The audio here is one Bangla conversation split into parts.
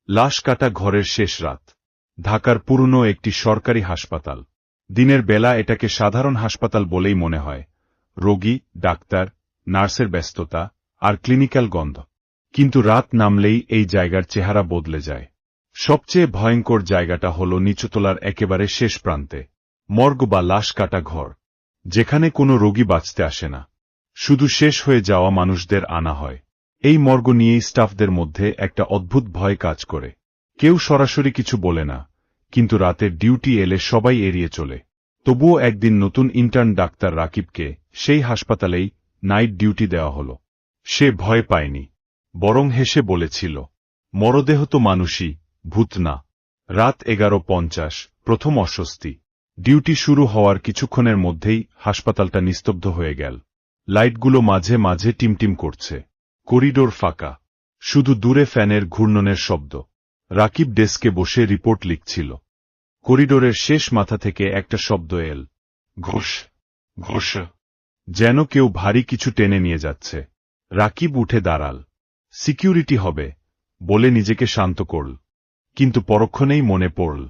লাশ কাটা ঘরের শেষ রাত। ঢাকার পুরনো একটি সরকারি হাসপাতাল। দিনের বেলা এটাকে সাধারণ হাসপাতাল বলেই মনে হয়। রোগী, ডাক্তার, নার্সের ব্যস্ততা আর ক্লিনিক্যাল গন্ধ। কিন্তু রাত নামলেই এই জায়গার চেহারা বদলে যায়। সবচেয়ে ভয়ঙ্কর জায়গাটা হল নিচুতলার একেবারে শেষ প্রান্তে। মর্গ বা লাশ কাটা ঘর। যেখানে কোনো রোগী বাঁচতে আসে না, শুধু শেষ হয়ে যাওয়া মানুষদের আনা হয়। এই মর্গ নিয়েই স্টাফদের মধ্যে একটা অদ্ভুত ভয় কাজ করে। কেউ সরাসরি কিছু বলে না, কিন্তু রাতের ডিউটি এলে সবাই এড়িয়ে চলে। তবুও একদিন নতুন ইন্টার্ন ডাক্তার রাকিবকে সেই হাসপাতালেই নাইট ডিউটি দেওয়া হল। সে ভয় পায়নি, বরং হেসে বলেছিল, মরদেহ তো মানুষই, ভূত না। রাত 11:50, প্রথম অস্বস্তি। ডিউটি শুরু হওয়ার কিছুক্ষণের মধ্যেই হাসপাতালটা নিস্তব্ধ হয়ে গেল। লাইটগুলো মাঝে মাঝে টিমটিম করছে। করিডোর ফাঁকা, শুধু দূরে ফ্যানের ঘূর্ণনের শব্দ। রাকিব ডেস্কে বসে রিপোর্ট লিখছিল। করিডোরের শেষ মাথা থেকে একটা শব্দ এল, ঘোষ ঘোষ, যেন কেউ ভারী কিছু টেনে নিয়ে যাচ্ছে। রাকিব উঠে দাঁড়াল। সিকিউরিটি হবে বলে নিজেকে শান্ত করল, কিন্তু পরক্ষণেই মনে পড়ল,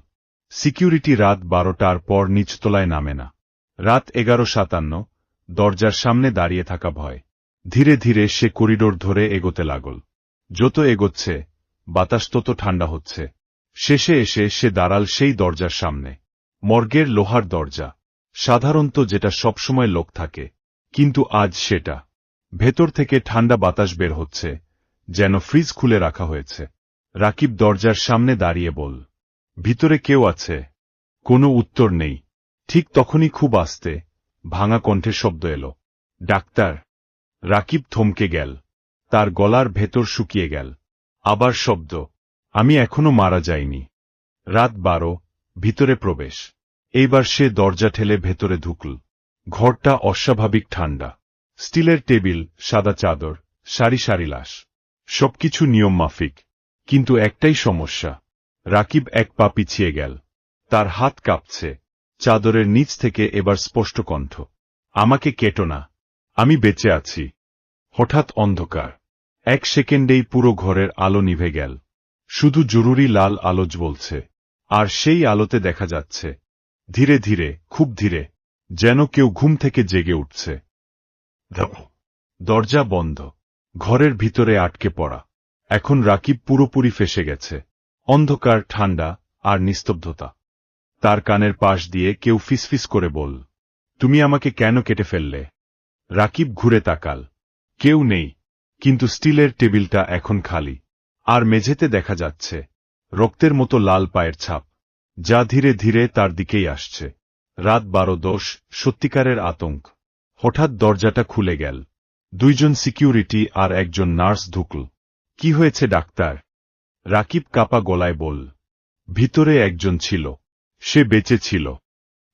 সিকিউরিটি রাত 12টার পর নিচতলায় নামে না। রাত 11:57, দরজার সামনে দাঁড়িয়ে থাকা ভয়। ধীরে ধীরে সে করিডোর ধরে এগোতে লাগল। যত এগোচ্ছে, বাতাস তত ঠান্ডা হচ্ছে। শেষে এসে সে দাঁড়াল সেই দরজার সামনে। মর্গের লোহার দরজা, সাধারণত যেটা সবসময় লোক থাকে, কিন্তু আজ সেটা। ভেতর থেকে ঠান্ডা বাতাস বের হচ্ছে, যেন ফ্রিজ খুলে রাখা হয়েছে। রাকিব দরজার সামনে দাঁড়িয়ে বল, ভিতরে কেউ আছে? কোনো উত্তর নেই। ঠিক তখনই খুব আস্তে, ভাঙা কণ্ঠের শব্দ এলো, ডাক্তার। রাকিব থমকে গেল। তার গলার ভেতর শুকিয়ে গেল। আবার শব্দ, আমি এখনো মারা যাইনি। রাত 12, ভিতরে প্রবেশ। এইবার সে দরজা ঠেলে ভেতরে ঢুকল। ঘরটা অস্বাভাবিক ঠান্ডা। স্টিলের টেবিল, সাদা চাদর, সারি সারি লাশ। সবকিছু নিয়ম মাফিক। কিন্তু একটাই সমস্যা। রাকিব এক পা পিছিয়ে গেল। তার হাত কাঁপছে। চাদরের নিচ থেকে এবার স্পষ্ট কণ্ঠ, আমাকে কেটো না, আমি বেঁচে আছি। হঠাৎ অন্ধকার। এক সেকেন্ডেই পুরো ঘরের আলো নিভে গেল। শুধু জরুরি লাল আলো জ্বলছে। আর সেই আলোতে দেখা যাচ্ছে, ধীরে ধীরে, খুব ধীরে, যেন কেউ ঘুম থেকে জেগে উঠছে। দরজা বন্ধ। ঘরের ভিতরে আটকে পড়া। এখন রাকিব পুরোপুরি ফেঁসে গেছে। অন্ধকার, ঠান্ডা আর নিস্তব্ধতা। তার কানের পাশ দিয়ে কেউ ফিসফিস করে বল, তুমি আমাকে কেন কেটে ফেললে? রাকিব ঘুরে তাকাল। কেউ নেই, কিন্তু স্টিলের টেবিলটা এখন খালি। আর মেঝেতে দেখা যাচ্ছে রক্তের মতো লাল পায়ের ছাপ, যা ধীরে ধীরে তার দিকেই আসছে। রাত 12:10, সত্যিকারের আতঙ্ক। হঠাৎ দরজাটা খুলে গেল। দুইজন সিকিউরিটি আর একজন নার্স ঢুকল। কি হয়েছে ডাক্তার? রাকিব কাঁপা গলায় বল, ভিতরে একজন ছিল, সে বেঁচে ছিল।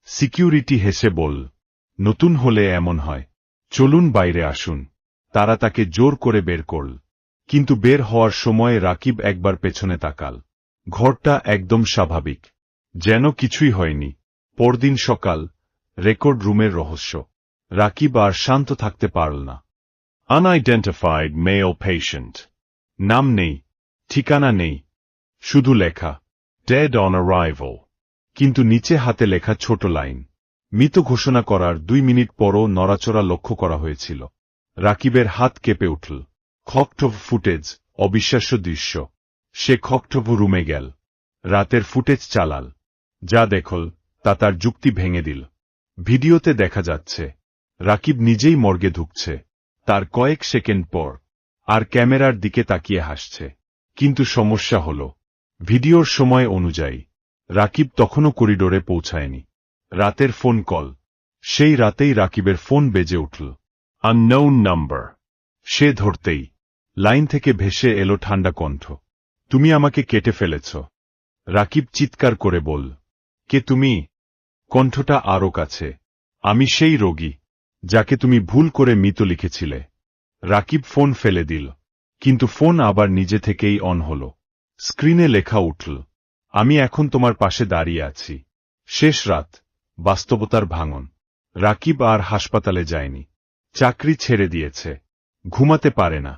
সিকিউরিটি হেসে বল, নতুন হলে এমন হয়, চলুন বাইরে আসুন। তারা তাকে জোর করে বের করল। কিন্তু বের হওয়ার সময় রাকিব একবার পেছনে তাকাল। ঘরটা একদম স্বাভাবিক, যেন কিছুই হয়নি। পরদিন সকাল, রেকর্ড রুমের রহস্য। রাকিব আর শান্ত থাকতে পারল না। Unidentified male patient. নাম নেই, ঠিকানা নেই, শুধু লেখা, ডেড অন অ্যারাইভাল। কিন্তু নিচে হাতে লেখা ছোট লাইন, মৃত ঘোষণা করার 2 মিনিট পরও নড়াচড়া লক্ষ্য করা হয়েছিল। রাকিবের হাত কেঁপে উঠল। খকঠক ফুটেজ, অবিশ্বাস্য দৃশ্য। সে খকঠক রুমে গেল। রাতের ফুটেজ চালাল। যা দেখল তা তার যুক্তি ভেঙে দিল। ভিডিওতে দেখা যাচ্ছে রাকিব নিজেই মর্গে ঢুকছে, তার কয়েক সেকেন্ড পর, আর ক্যামেরার দিকে তাকিয়ে হাসছে। কিন্তু সমস্যা হল, ভিডিওর সময় অনুযায়ী রাকিব তখনও করিডোরে পৌঁছায়নি। রাতের ফোন কল। সেই রাতেই রাকিবের ফোন বেজে উঠল। Unknown number. সে ধরতেই লাইন থেকে ভেসে এলো ঠান্ডা কণ্ঠ, তুমি আমাকে কেটে ফেলেছ। রাকিব চিৎকার করে বল, কে তুমি? কণ্ঠটা আরও কাছে, আমি সেই রোগী যাকে তুমি ভুল করে মৃত লিখেছিলে। রাকিব ফোন ফেলে দিল, কিন্তু ফোন আবার নিজে থেকেই অন হল। স্ক্রিনে লেখা উঠল, আমি এখন তোমার পাশে দাঁড়িয়ে আছি। শেষ রাত, বাস্তবতার ভাঙন। রাকিব আর হাসপাতালে যায়নি। চাকরি ছেড়ে দিয়েছে। ঘুমাতে পারে না।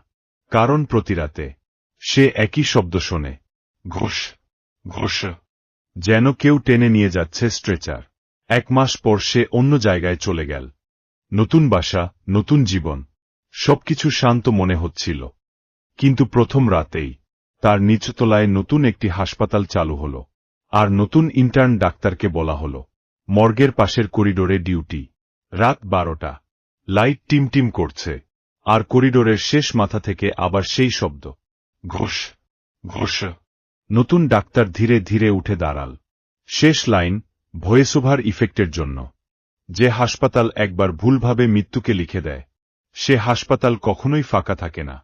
কারণ প্রতিরাতে সে একই শব্দ শোনে, ঘোষ ঘোষ যেন কেউ টেনে নিয়ে যাচ্ছে স্ট্রেচার। 1 মাস পর সে অন্য জায়গায় চলে গেল। নতুন বাসা, নতুন জীবন, সবকিছু শান্ত মনে হচ্ছিল। কিন্তু প্রথম রাতেই তার নিচতলায় নতুন একটি হাসপাতাল চালু হল, আর নতুন ইন্টার্ন ডাক্তারকে বলা হল। মর্গের পাশের করিডোরে ডিউটি। রাত 12টা। লাইট টিমটিম করছে, আর করিডোরের শেষ মাথা থেকে আবার সেই শব্দ, ঘোষ ঘোষ। নতুন ডাক্তার ধীরে ধীরে উঠে দাঁড়াল। শেষ লাইন, ভয়েসওভার ইফেক্টের জন্য। যে হাসপাতাল একবার ভুলভাবে মৃত্যুকে লিখে দেয়, সে হাসপাতাল কখনোই ফাঁকা থাকে না।